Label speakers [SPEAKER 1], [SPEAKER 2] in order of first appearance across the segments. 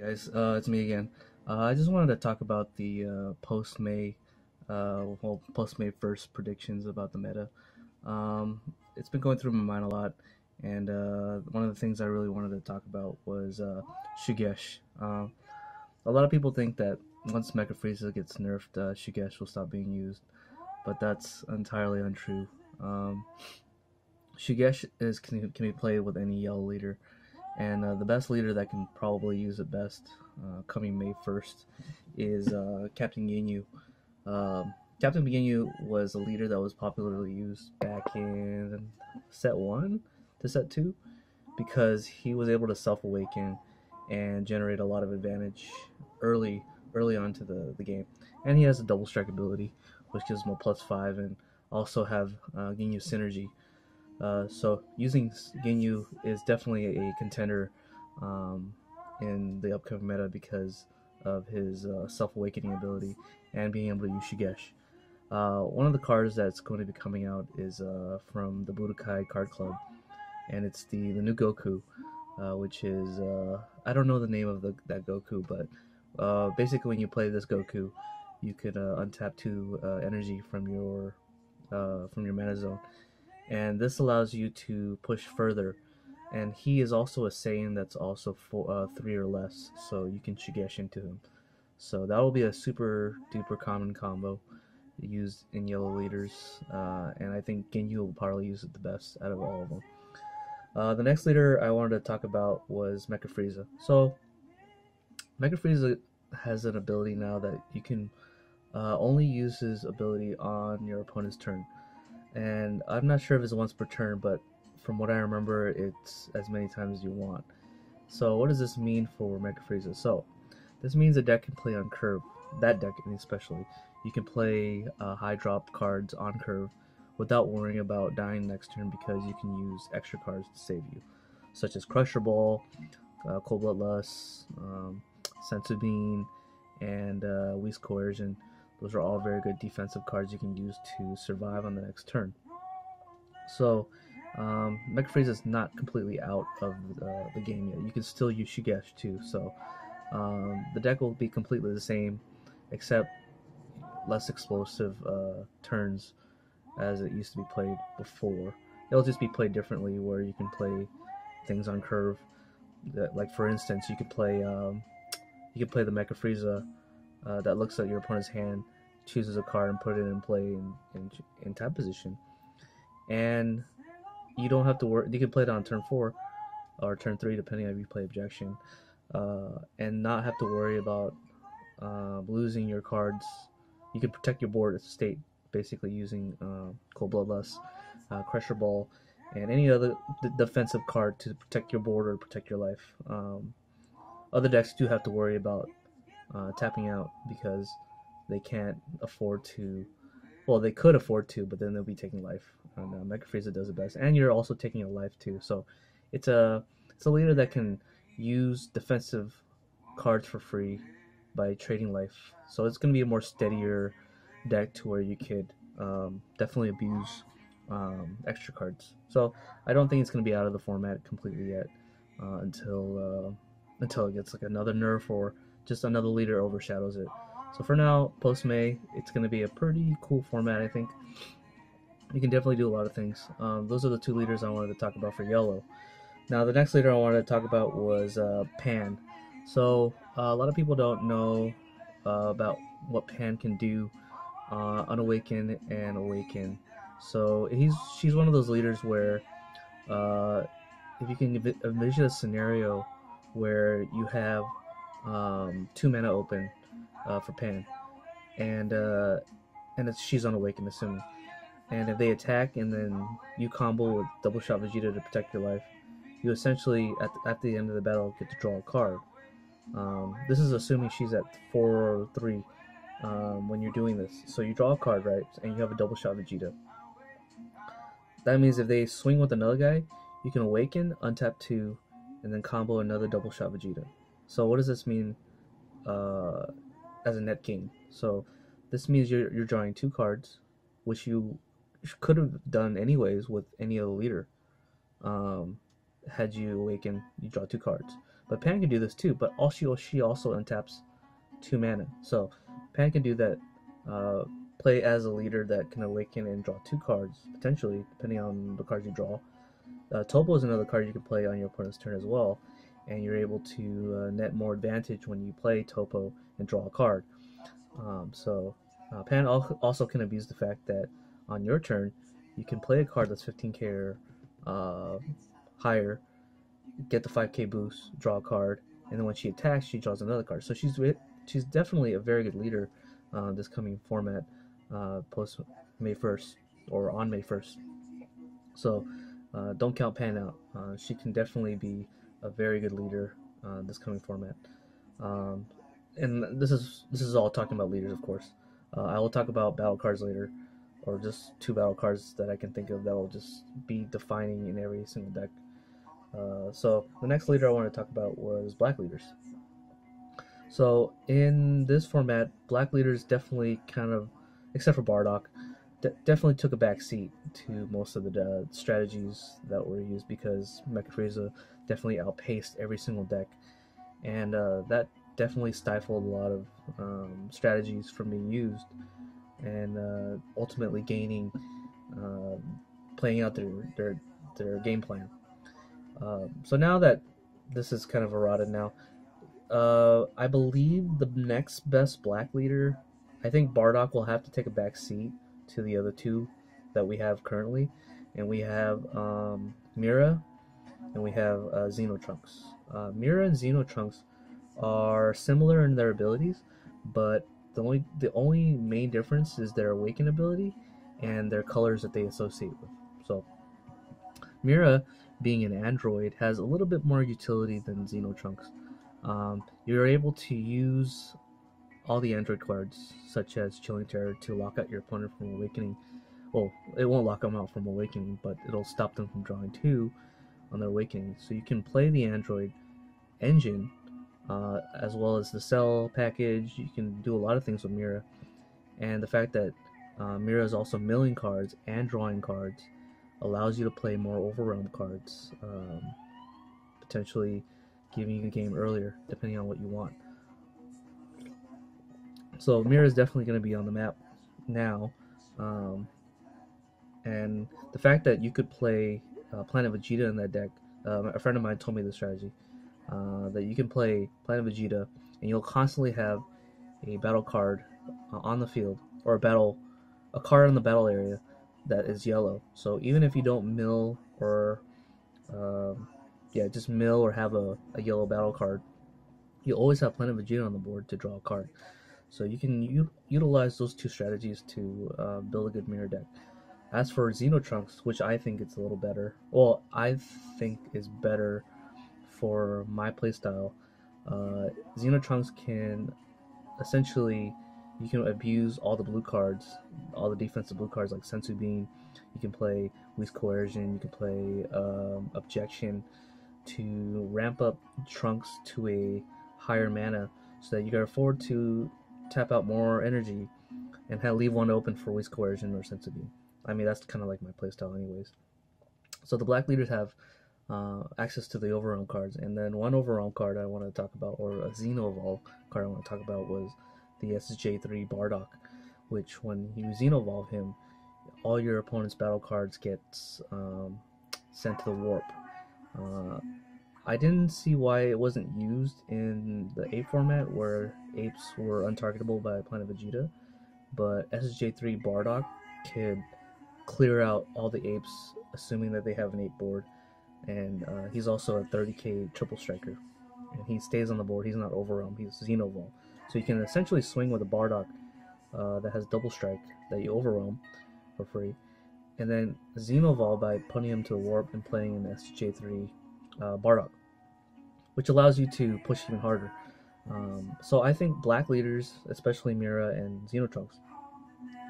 [SPEAKER 1] Guys, it's me again. I just wanted to talk about the post May 1st predictions about the meta. It's been going through my mind a lot, and one of the things I really wanted to talk about was Shugesh. A lot of people think that once Mecha Frieza gets nerfed, Shugesh will stop being used, but that's entirely untrue. Um, Shugesh can be played with any yellow leader, and the best leader that can probably use it best coming May 1st is Captain Ginyu. Captain Ginyu was a leader that was popularly used back in set 1 to set 2 because he was able to self awaken and generate a lot of advantage early early on to the game. And he has a double strike ability, which gives him a +5, and also have Ginyu synergy, so using Ginyu is definitely a contender um, in the upcoming meta because of his self-awakening ability and being able to use Shigesh. One of the cards that's going to be coming out is from the Budokai Card Club, and it's the new Goku, which is I don't know the name of that Goku, but basically when you play this Goku, you could untap 2 energy from your mana zone, and this allows you to push further. And he is also a Saiyan that's also 3 or less, so you can Shigesh into him. So that will be a super duper common combo used in yellow leaders, and I think Ginyu will probably use it the best out of all of them. The next leader I wanted to talk about was Mecha Frieza. So Mecha Frieza has an ability now that you can only use his ability on your opponent's turn, and I'm not sure if it's once per turn, but from what I remember, it's as many times as you want. So what does this mean for Mega Frieza? So this means a deck can play on curve. That deck, especially, you can play high drop cards on curve without worrying about dying next turn because you can use extra cards to save you, such as Crusher Ball, Cold Bloodlust, Sensu Bean, and Whis Coercion. Those are all very good defensive cards you can use to survive on the next turn. So, Mega Frieza is not completely out of the game yet. You can still use Shigesh too. So, the deck will be completely the same, except less explosive turns as it used to be played before. It'll just be played differently, where you can play things on curve. Like for instance, you could play the Mecha Frieza that looks at your opponent's hand, chooses a card, and put it in play in tap position, and you don't have to worry. You can play it on turn 4 or turn 3, depending on if you play objection, and not have to worry about losing your cards. You can protect your board state basically using Cold Bloodlust, Crusher Ball, and any other defensive card to protect your board or protect your life. Other decks do have to worry about tapping out because they can't afford to. Well, they could afford to, but then they'll be taking life. And Mega Frieza does it best, and you're also taking a life too. So it's a leader that can use defensive cards for free by trading life. So it's going to be a more steadier deck to where you could definitely abuse extra cards. So I don't think it's going to be out of the format completely yet until it gets like another nerf or just another leader overshadows it. So for now, post May, it's going to be a pretty cool format, I think. You can definitely do a lot of things. Those are the 2 leaders I wanted to talk about for yellow. Now, the next leader I wanted to talk about was Pan. So a lot of people don't know about what Pan can do, unawaken and awaken. So she's one of those leaders where uh, if you can envision a scenario where you have 2 mana open for Pan, and she's unawakened, assuming. And if they attack and then you combo with double shot Vegeta to protect your life, you essentially at the end of the battle get to draw a card. This is assuming she's at 4 or 3 when you're doing this. So you draw a card, right, and you have a double shot Vegeta. That means if they swing with another guy, you can awaken, untap 2, and then combo another double shot Vegeta. So what does this mean uh, as a net gain? So this means you're drawing 2 cards, which you could have done anyways with any other leader. Um, had you awaken, you draw 2 cards. But Pan can do this too, but she also untaps 2 mana. So Pan can do that, play as a leader that can awaken and draw 2 cards, potentially, depending on the cards you draw. Topo is another card you can play on your opponent's turn as well, and you're able to net more advantage when you play Topo and draw a card. Pan also can abuse the fact that on your turn, you can play a card that's 15k or higher, get the 5k boost, draw a card, and then when she attacks, she draws another card. So she's definitely a very good leader this coming format, post May 1st or on May 1st. So don't count Pan out. She can definitely be a very good leader this coming format. And this is all talking about leaders, of course. I will talk about battle cards later, or just 2 battle cards that I can think of that will just be defining in every single deck. So the next leader I want to talk about was black leaders. So in this format, black leaders definitely kind of, except for Bardock, definitely took a back seat to most of the strategies that were used, because Mecha Frieza definitely outpaced every single deck, and that definitely stifled a lot of strategies from being used, and ultimately gaining, playing out their game plan. So now that this is kind of eroded now, I believe the next best black leader, I think Bardock will have to take a back seat to the other 2 that we have currently, and we have Mira, and we have Xenotrunks. Mira and Xenotrunks are similar in their abilities, but the only main difference is their awaken ability and their colors that they associate with. So Mira, being an android, has a little bit more utility than Xenotrunks. You're able to use all the android cards, such as Chilling Terror, to lock out your opponent from awakening. Well, it won't lock them out from awakening, but it'll stop them from drawing 2 on their awakening. So you can play the android engine, as well as the cell package. You can do a lot of things with Mira, and the fact that Mira is also milling cards and drawing cards allows you to play more overwhelm cards, potentially giving you a game earlier, depending on what you want. So Mira is definitely going to be on the map now, and the fact that you could play Planet Vegeta in that deck, a friend of mine told me this strategy, that you can play Planet Vegeta and you'll constantly have a battle card on the field, or a card in the battle area that is yellow. So even if you don't mill or just mill or have a yellow battle card, you always have Planet Vegeta on the board to draw a card. So you can utilize those 2 strategies to build a good mirror deck. As for Xenotrunks, which I think it's a little better, well, I think is better for my playstyle, Xenotrunks can essentially, you can abuse all the blue cards, all the defensive blue cards like Sensu Bean. You can play Whis Coercion, you can play Objection to ramp up Trunks to a higher mana, so that you can afford to tap out more energy and leave one open for Whis Coercion or Sensu Bean. I mean, that's kind of like my playstyle anyways. So the black leaders have access to the overwhelm cards, and then one overwhelm card I want to talk about, or a Xeno Evolve card I want to talk about, was the SSJ3 Bardock, which when you Xeno Evolve him, all your opponent's battle cards get sent to the warp. I didn't see why it wasn't used in the ape format, where apes were untargetable by Planet Vegeta, but SSJ3 Bardock could clear out all the apes, assuming that they have an ape board, and he's also a 30k triple striker, and he stays on the board. He's not overwhelmed, he's Xenovolve, so you can essentially swing with a Bardock that has double strike that you overwhelm for free, and then Xenovolve by putting him to the warp and playing an SJ3 Bardock, which allows you to push even harder. So I think black leaders, especially Mira and Xenotrunks,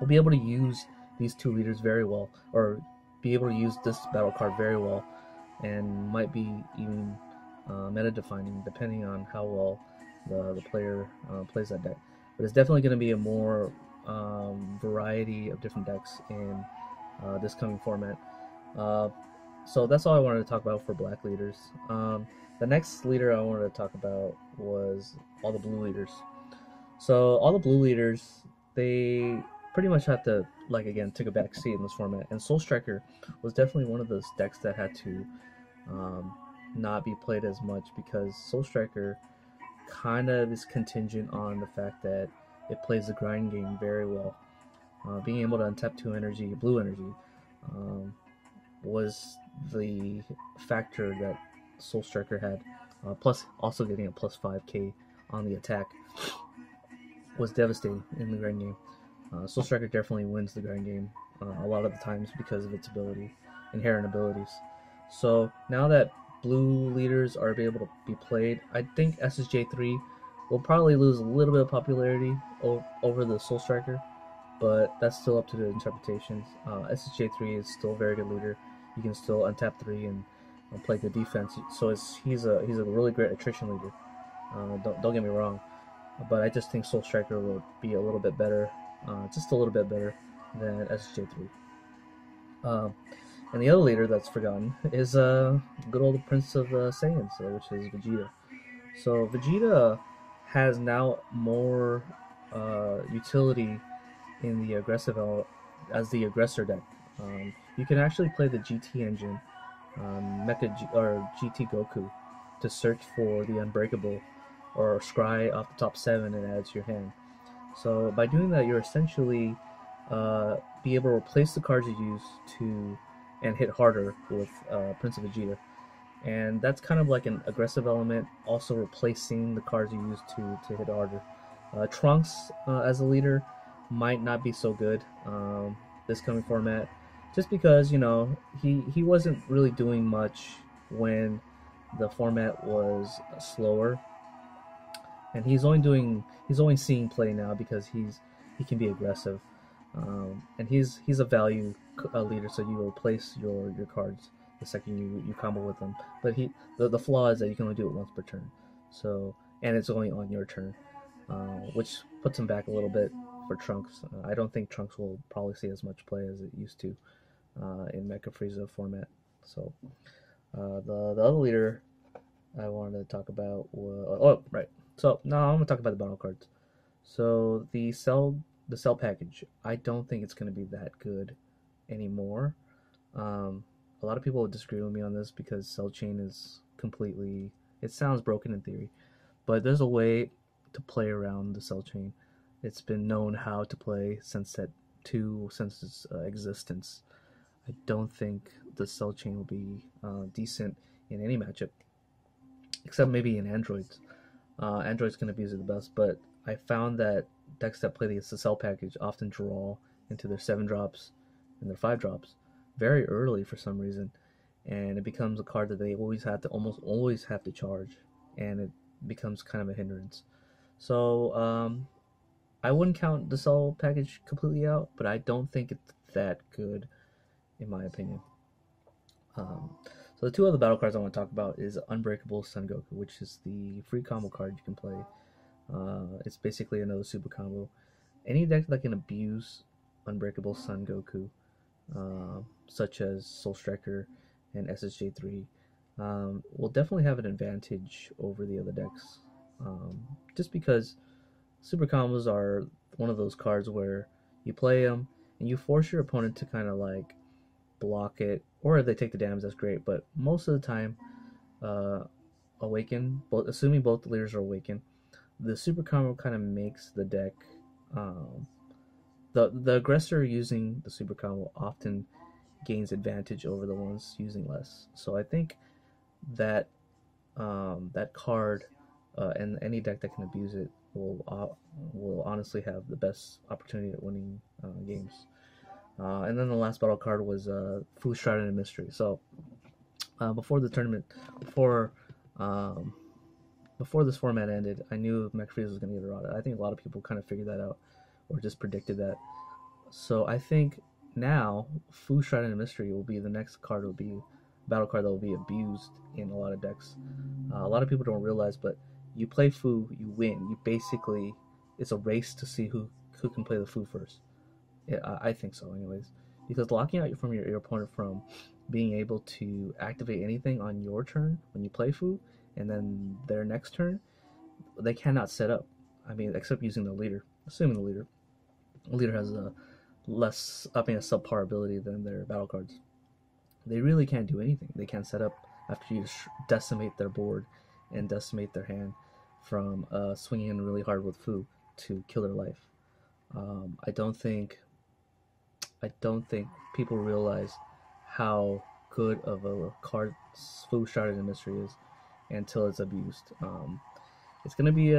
[SPEAKER 1] will be able to use these 2 leaders very well, or be able to use this battle card very well, and might be even meta defining, depending on how well the player plays that deck. But it's definitely going to be a more variety of different decks in this coming format. So that's all I wanted to talk about for black leaders. The next leader I wanted to talk about was all the blue leaders. So all the blue leaders, they pretty much have to, like, again, take a back seat in this format. And Soul Striker was definitely one of those decks that had to um, not be played as much, because Soul Striker kind of is contingent on the fact that it plays the grind game very well. Being able to untap 2 energy, blue energy, um, was the factor that Soul Striker had. Plus, also getting a plus 5k on the attack was devastating in the grind game. Soul Striker definitely wins the grind game a lot of the times because of its inherent abilities. So now that blue leaders are able to be played, I think SSJ3 will probably lose a little bit of popularity over the Soul Striker, but that's still up to the interpretations. SSJ3 is still a very good leader. You can still untap 3 and play good defense. So he's a really great attrition leader. Don't get me wrong, but I just think Soul Striker will be a little bit better, just a little bit better than SSJ3. And the other leader that's forgotten is good old Prince of Saiyans, which is Vegeta. So Vegeta has now more utility in the as the aggressor deck. You can actually play the GT engine, or GT Goku, to search for the Unbreakable or Scry off the top 7 and add it to your hand. So by doing that, you're essentially be able to replace the cards you use to and hit harder with Prince of Vegeta. And that's kind of like an aggressive element, also replacing the cards you use to hit harder. Trunks as a leader might not be so good this coming format, just because he wasn't really doing much when the format was slower, and he's only seeing play now because he can be aggressive, and he's a value leader, so you replace your cards the second you combo with them. But the flaw is that you can only do it once per turn, so, and it's only on your turn, which puts him back a little bit for Trunks. I don't think Trunks will probably see as much play as it used to in Mecha Frieza format. So the other leader I wanted to talk about was, right. So now I'm gonna talk about the battle cards. So the cell package, I don't think it's gonna be that good anymore. A lot of people would disagree with me on this because Cell Chain is completely, it sounds broken in theory, but there's a way to play around the Cell Chain. It's been known how to play since set 2, since its existence. I don't think the Cell Chain will be decent in any matchup, except maybe in Androids. Android's going to be the best, but I found that decks that play the Cell package often draw into their 7 drops and their 5 drops very early for some reason, and it becomes a card that they almost always have to charge, and it becomes kind of a hindrance. So I wouldn't count the Cell package completely out, but I don't think it's that good in my opinion. So the 2 other battle cards I want to talk about is Unbreakable Son Goku, which is the free combo card you can play. It's basically another super combo. Any deck that can abuse Unbreakable Son Goku, such as Soul Striker and SSJ3, will definitely have an advantage over the other decks. Just because super combos are one of those cards where you play them and you force your opponent to kind of like block it, or if they take the damage, that's great. But most of the time, awaken, assuming both the leaders are awakened, the super combo kind of makes the deck. The aggressor using the super combo often gains advantage over the ones using less. So I think that that card and any deck that can abuse it will honestly have the best opportunity at winning games. And then the last battle card was Fu Shrouded in Mystery. So before the tournament, before this format ended, I knew Mecha Frieza was going to get errata. I think a lot of people kind of figured that out, or just predicted that. So I think now Fu Shrouded in Mystery will be the next card. Will be battle card that will be abused in a lot of decks. A lot of people don't realize, but you play Fu, you win. You basically, it's a race to see who can play the Fu first. Yeah, I think so, anyways. Because locking out your opponent from being able to activate anything on your turn when you play Fu, and then their next turn, they cannot set up. I mean, except using the leader. Assuming the leader has a less, I mean, a subpar ability than their battle cards. They really can't do anything. They can't set up after you decimate their board and decimate their hand from swinging in really hard with Fu to kill their life. I don't think people realize how good of a card Fu Shrouded in Mystery is until it's abused. It's going to be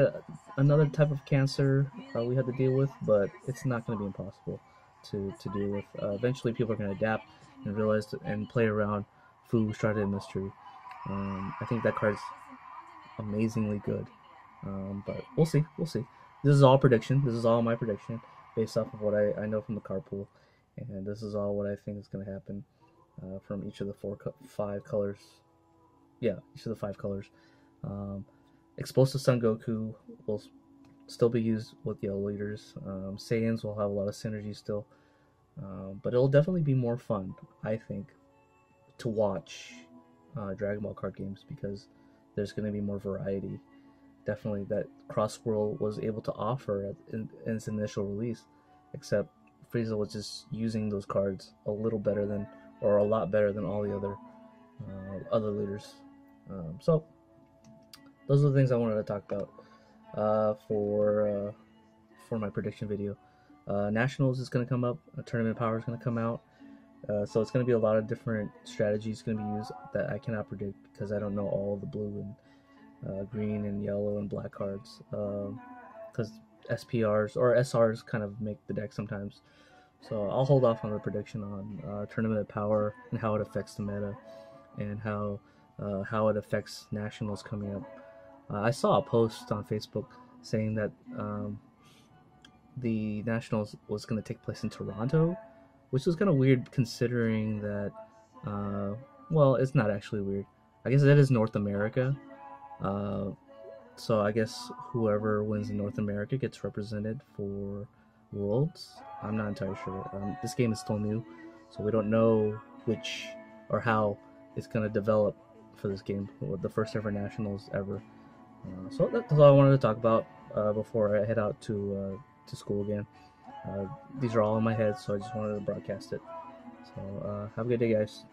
[SPEAKER 1] another type of cancer we have to deal with, but it's not going to be impossible to deal with. Eventually, people are going to adapt and realize and play around Fu Shrouded in Mystery. I think that card's amazingly good, but we'll see. We'll see. This is all prediction. This is all my prediction based off of what I know from the card pool, and this is all what I think is going to happen from each of the five colors. Yeah, each of the five colors. Explosive Son Goku will still be used with yellow leaders. Saiyans will have a lot of synergy still, but it'll definitely be more fun, I think, to watch Dragon Ball card games because there's going to be more variety. Definitely that Cross World was able to offer in its initial release, except Frieza was just using those cards a little better than, or a lot better than all the other leaders. So those are the things I wanted to talk about for my prediction video. Nationals is going to come up. Tournament Power is going to come out. So it's going to be a lot of different strategies going to be used that I cannot predict because I don't know all the blue and green and yellow and black cards. Because SPRs or SRs kind of make the deck sometimes. So I'll hold off on the prediction on Tournament Power and how it affects the meta and how it affects Nationals coming up. I saw a post on Facebook saying that the Nationals was going to take place in Toronto, which was kind of weird considering that, well, it's not actually weird. I guess that is North America. So I guess whoever wins in North America gets represented for Worlds. I'm not entirely sure. This game is still new, so we don't know which or how it's going to develop for this game, the first ever Nationals ever. So that's all I wanted to talk about before I head out to school again. These are all in my head, so I just wanted to broadcast it. So have a good day, guys.